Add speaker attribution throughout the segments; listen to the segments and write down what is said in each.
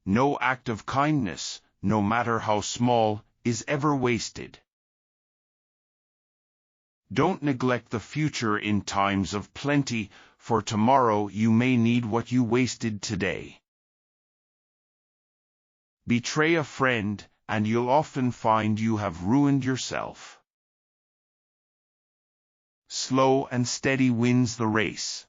Speaker 1: No act of kindness, no matter how small, is ever wasted. Don't neglect the future in times of plenty, for tomorrow you may need what you wasted today. Betray a friend, and you'll often find you have ruined yourself. Slow and steady wins the race.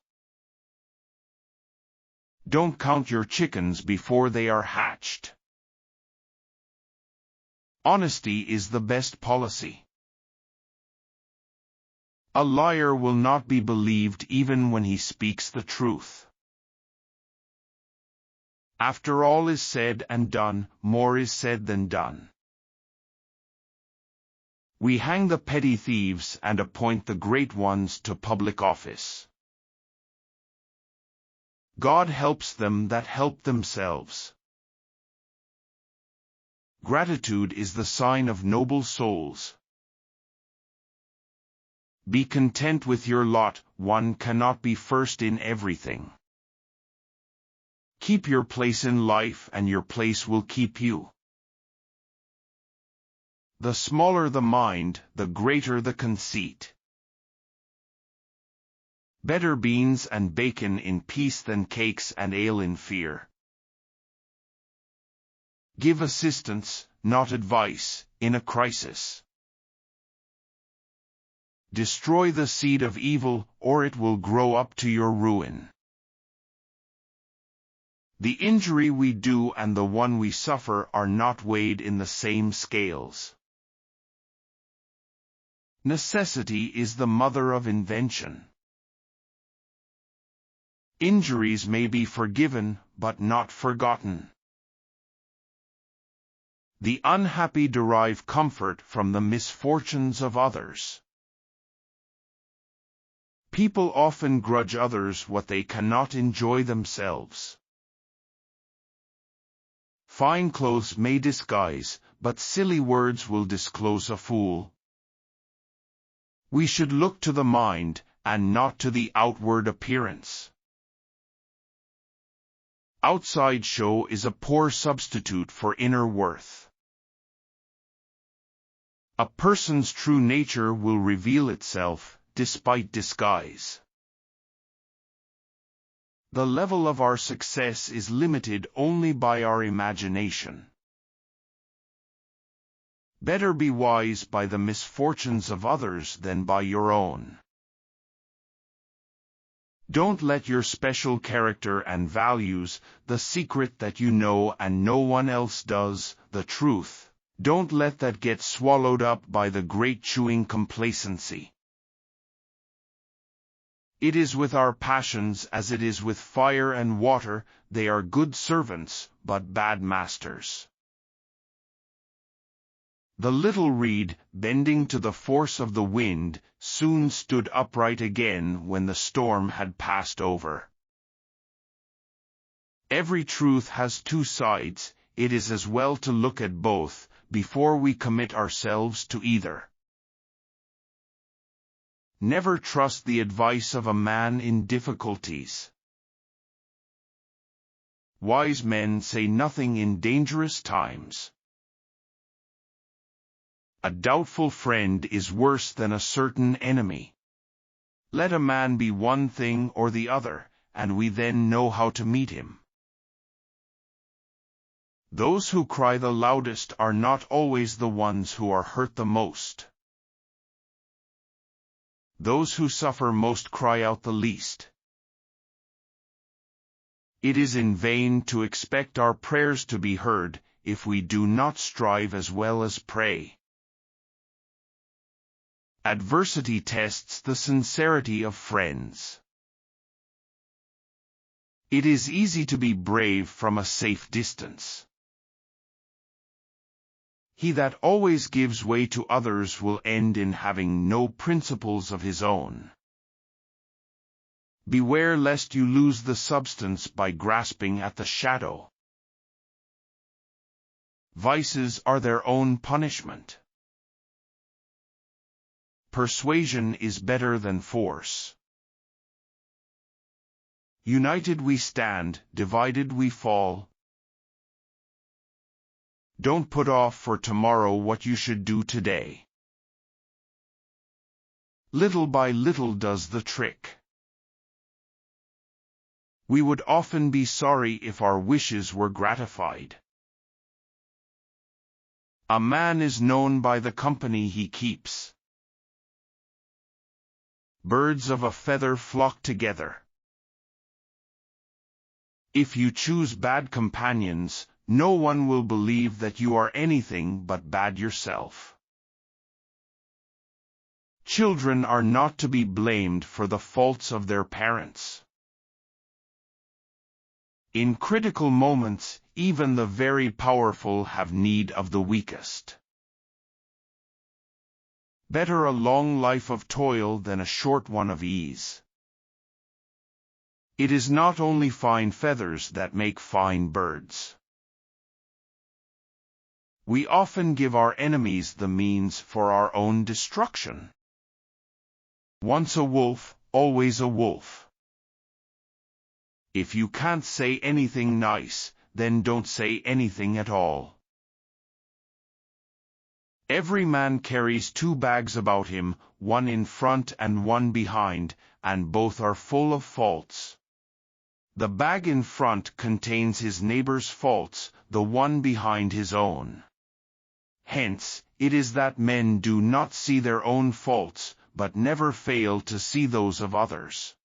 Speaker 1: Don't count your chickens before they are hatched. Honesty is the best policy. A liar will not be believed even when he speaks the truth. After all is said and done, more is said than done. We hang the petty thieves and appoint the great ones to public office. God helps them that help themselves. Gratitude is the sign of noble souls. Be content with your lot, one cannot be first in everything. Keep your place in life and your place will keep you. The smaller the mind, the greater the conceit. Better beans and bacon in peace than cakes and ale in fear. Give assistance, not advice, in a crisis. Destroy the seed of evil, or it will grow up to your ruin. The injury we do and the one we suffer are not weighed in the same scales. Necessity is the mother of invention. Injuries may be forgiven, but not forgotten. The unhappy derive comfort from the misfortunes of others. People often grudge others what they cannot enjoy themselves. Fine clothes may disguise, but silly words will disclose a fool. We should look to the mind, and not to the outward appearance. Outside show is a poor substitute for inner worth. A person's true nature will reveal itself, despite disguise. The level of our success is limited only by our imagination. Better be wise by the misfortunes of others than by your own. Don't let your special character and values, the secret that you know and no one else does, the truth, don't let that get swallowed up by the great chewing complacency. It is with our passions as it is with fire and water, they are good servants, but bad masters. The little reed, bending to the force of the wind, soon stood upright again when the storm had passed over. Every truth has two sides, it is as well to look at both, before we commit ourselves to either. Never trust the advice of a man in difficulties. Wise men say nothing in dangerous times. A doubtful friend is worse than a certain enemy. Let a man be one thing or the other, and we then know how to meet him. Those who cry the loudest are not always the ones who are hurt the most. Those who suffer most cry out the least. It is in vain to expect our prayers to be heard, if we do not strive as well as pray. Adversity tests the sincerity of friends. It is easy to be brave from a safe distance. He that always gives way to others will end in having no principles of his own. Beware lest you lose the substance by grasping at the shadow. Vices are their own punishment. Persuasion is better than force. United we stand, divided we fall. Don't put off for tomorrow what you should do today. Little by little does the trick. We would often be sorry if our wishes were gratified. A man is known by the company he keeps. Birds of a feather flock together. If you choose bad companions, no one will believe that you are anything but bad yourself. Children are not to be blamed for the faults of their parents. In critical moments, even the very powerful have need of the weakest. Better a long life of toil than a short one of ease. It is not only fine feathers that make fine birds. We often give our enemies the means for our own destruction. Once a wolf, always a wolf. If you can't say anything nice, then don't say anything at all. Every man carries two bags about him, one in front and one behind, and both are full of faults. The bag in front contains his neighbor's faults, the one behind his own. Hence, it is that men do not see their own faults, but never fail to see those of others.